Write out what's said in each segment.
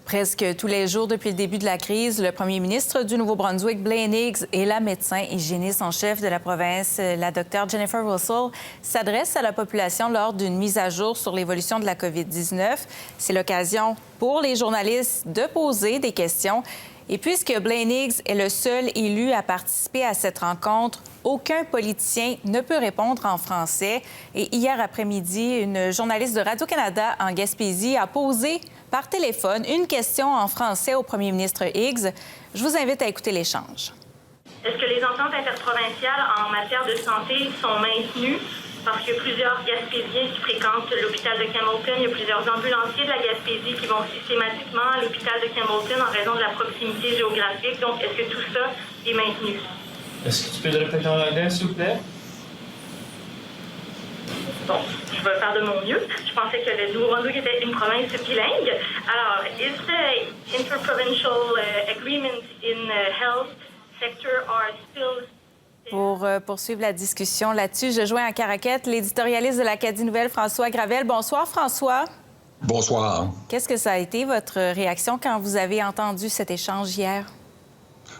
Presque tous les jours depuis le début de la crise, le premier ministre du Nouveau-Brunswick, Blaine Higgs, et la médecin hygiéniste en chef de la province, la Dr Jennifer Russell, s'adressent à la population lors d'une mise à jour sur l'évolution de la COVID-19. C'est l'occasion pour les journalistes de poser des questions. Et puisque Blaine Higgs est le seul élu à participer à cette rencontre, aucun politicien ne peut répondre en français. Et hier après-midi, une journaliste de Radio-Canada en Gaspésie a posé par téléphone une question en français au premier ministre Higgs. Je vous invite à écouter l'échange. Est-ce que les ententes interprovinciales en matière de santé sont maintenues? Parce qu'il y a plusieurs Gaspésiens qui fréquentent l'hôpital de Campbellton. Il y a plusieurs ambulanciers de la Gaspésie qui vont systématiquement à l'hôpital de Campbellton en raison de la proximité géographique. Donc, est-ce que tout ça est maintenu? Est-ce que tu peux le répéter en anglais, s'il vous plaît? Bon, je vais faire de mon mieux. Je pensais que le Nouveau-Brunswick était une province bilingue. Alors, is the interprovincial agreement in the health sector are still... Pour poursuivre la discussion là-dessus, je joins à Caraquette l'éditorialiste de l'Acadie Nouvelle, François Gravel. Bonsoir, François. Bonsoir. Qu'est-ce que ça a été votre réaction quand vous avez entendu cet échange hier?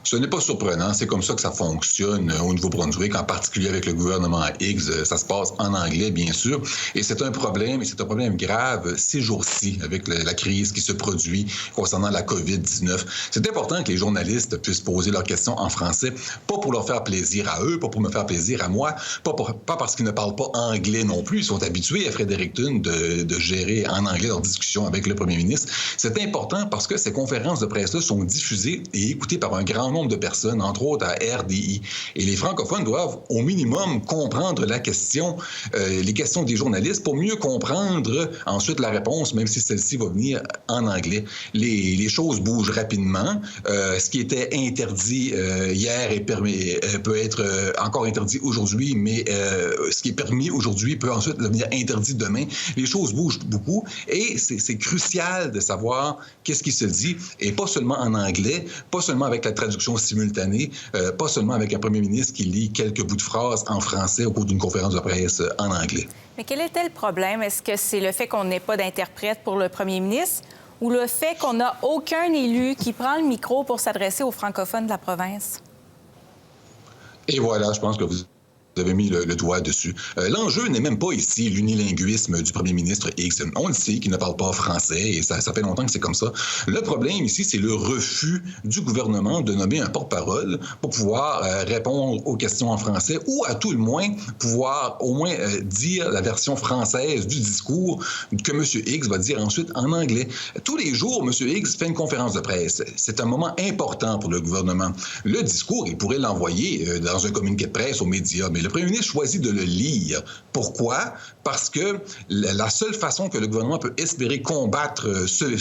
Ce n'est pas surprenant. C'est comme ça que ça fonctionne au Nouveau-Brunswick, en particulier avec le gouvernement Higgs. Ça se passe en anglais, bien sûr. Et c'est un problème, et c'est un problème grave ces jours-ci, avec la crise qui se produit concernant la COVID-19. C'est important que les journalistes puissent poser leurs questions en français, pas pour leur faire plaisir à eux, pas pour me faire plaisir à moi, pas parce qu'ils ne parlent pas anglais non plus. Ils sont habitués à Fredericton de gérer en anglais leurs discussions avec le premier ministre. C'est important parce que ces conférences de presse-là sont diffusées et écoutées par un grand nombre de personnes, entre autres à RDI. Et les francophones doivent au minimum comprendre la question, les questions des journalistes pour mieux comprendre ensuite la réponse, même si celle-ci va venir en anglais. Les choses bougent rapidement. Ce qui était interdit hier peut être encore interdit aujourd'hui, mais ce qui est permis aujourd'hui peut ensuite devenir interdit demain. Les choses bougent beaucoup et c'est crucial de savoir qu'est-ce qui se dit, et pas seulement en anglais, pas seulement avec la traduction simultanée, pas seulement avec un premier ministre qui lit quelques bouts de phrases en français au cours d'une conférence de presse en anglais. Mais quel était le problème? Est-ce que c'est le fait qu'on n'ait pas d'interprète pour le premier ministre ou le fait qu'on n'a aucun élu qui prend le micro pour s'adresser aux francophones de la province? Et voilà, je pense que vous avez mis le doigt dessus. L'enjeu n'est même pas ici l'unilinguisme du premier ministre Higgs. On le sait qu'il ne parle pas français et ça fait longtemps que c'est comme ça. Le problème ici, c'est le refus du gouvernement de nommer un porte-parole pour pouvoir répondre aux questions en français ou à tout le moins pouvoir au moins dire la version française du discours que M. Higgs va dire ensuite en anglais. Tous les jours, M. Higgs fait une conférence de presse. C'est un moment important pour le gouvernement. Le discours, il pourrait l'envoyer dans un communiqué de presse aux médias, mais le premier ministre choisit de le lire. Pourquoi? Parce que la seule façon que le gouvernement peut espérer combattre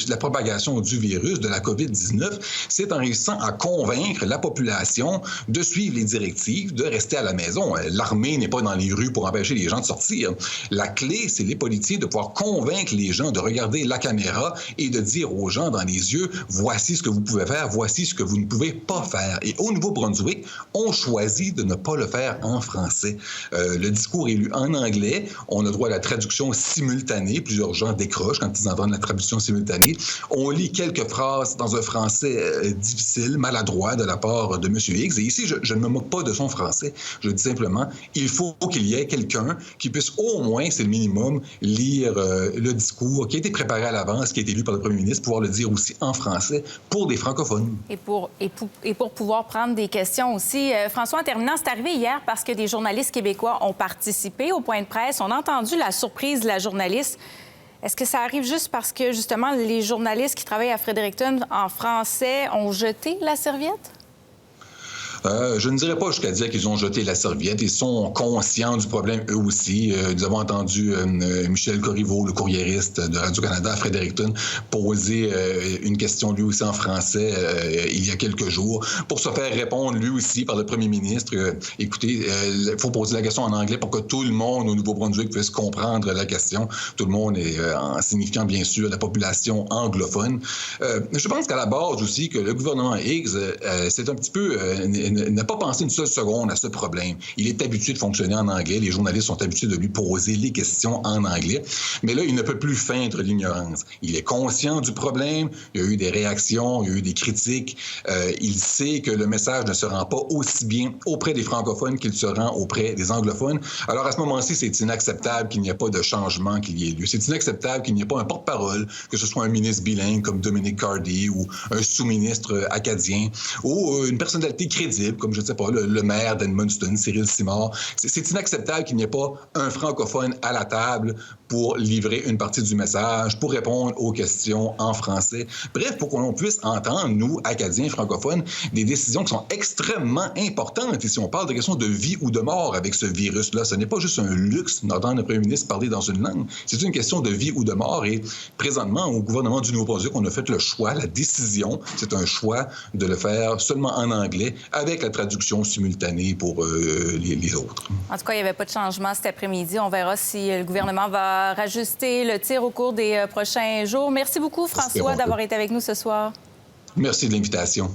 la propagation du virus, de la COVID-19, c'est en réussissant à convaincre la population de suivre les directives, de rester à la maison. L'armée n'est pas dans les rues pour empêcher les gens de sortir. La clé, c'est les politiciens de pouvoir convaincre les gens de regarder la caméra et de dire aux gens dans les yeux, voici ce que vous pouvez faire, voici ce que vous ne pouvez pas faire. Et au Nouveau-Brunswick, on choisit de ne pas le faire en français. Le discours est lu en anglais. On a droit à la traduction simultanée. Plusieurs gens décrochent quand ils entendent la traduction simultanée. On lit quelques phrases dans un français difficile, maladroit de la part de M. Higgs. Et ici, je ne me moque pas de son français. Je dis simplement, il faut qu'il y ait quelqu'un qui puisse au moins, c'est le minimum, lire le discours qui a été préparé à l'avance, qui a été lu par le premier ministre, pouvoir le dire aussi en français pour des francophones. Et pour pouvoir prendre des questions aussi. François, en terminant, c'est arrivé hier parce que des journalistes québécois ont participé au point de presse. On a entendu la surprise de la journaliste. Est-ce que ça arrive juste parce que, justement, les journalistes qui travaillent à Fredericton en français ont jeté la serviette? Je ne dirais pas jusqu'à dire qu'ils ont jeté la serviette. Ils sont conscients du problème, eux aussi. Nous avons entendu Michel Corriveau, le courriériste de Radio-Canada à Fredericton, poser une question lui aussi en français il y a quelques jours pour se faire répondre lui aussi par le premier ministre. Écoutez, il faut poser la question en anglais pour que tout le monde au Nouveau-Brunswick puisse comprendre la question. Tout le monde est en signifiant, bien sûr, la population anglophone. Je pense qu'à la base aussi que le gouvernement Higgs, c'est un petit peu n'a pas pensé une seule seconde à ce problème. Il est habitué de fonctionner en anglais. Les journalistes sont habitués de lui poser les questions en anglais. Mais là, il ne peut plus feindre l'ignorance. Il est conscient du problème. Il y a eu des réactions, il y a eu des critiques. Il sait que le message ne se rend pas aussi bien auprès des francophones qu'il se rend auprès des anglophones. Alors, à ce moment-ci, c'est inacceptable qu'il n'y ait pas de changement qu'il y ait lieu. C'est inacceptable qu'il n'y ait pas un porte-parole, que ce soit un ministre bilingue comme Dominic Cardy ou un sous-ministre acadien ou une personnalité crédible comme, je ne sais pas, le maire d'Edmundston, Cyril Simard. C'est inacceptable qu'il n'y ait pas un francophone à la table pour livrer une partie du message, pour répondre aux questions en français. Bref, pour qu'on puisse entendre, nous, Acadiens francophones, des décisions qui sont extrêmement importantes. Et si on parle de questions de vie ou de mort avec ce virus-là, ce n'est pas juste un luxe d'entendre le premier ministre parler dans une langue. C'est une question de vie ou de mort. Et présentement, au gouvernement du Nouveau-Brunswick, on a fait le choix, la décision, c'est un choix de le faire seulement en anglais avec la traduction simultanée pour les autres. En tout cas, il n'y avait pas de changement cet après-midi. On verra si le gouvernement va rajuster le tir au cours des prochains jours. Merci beaucoup, François, d'avoir été avec nous ce soir. Merci de l'invitation.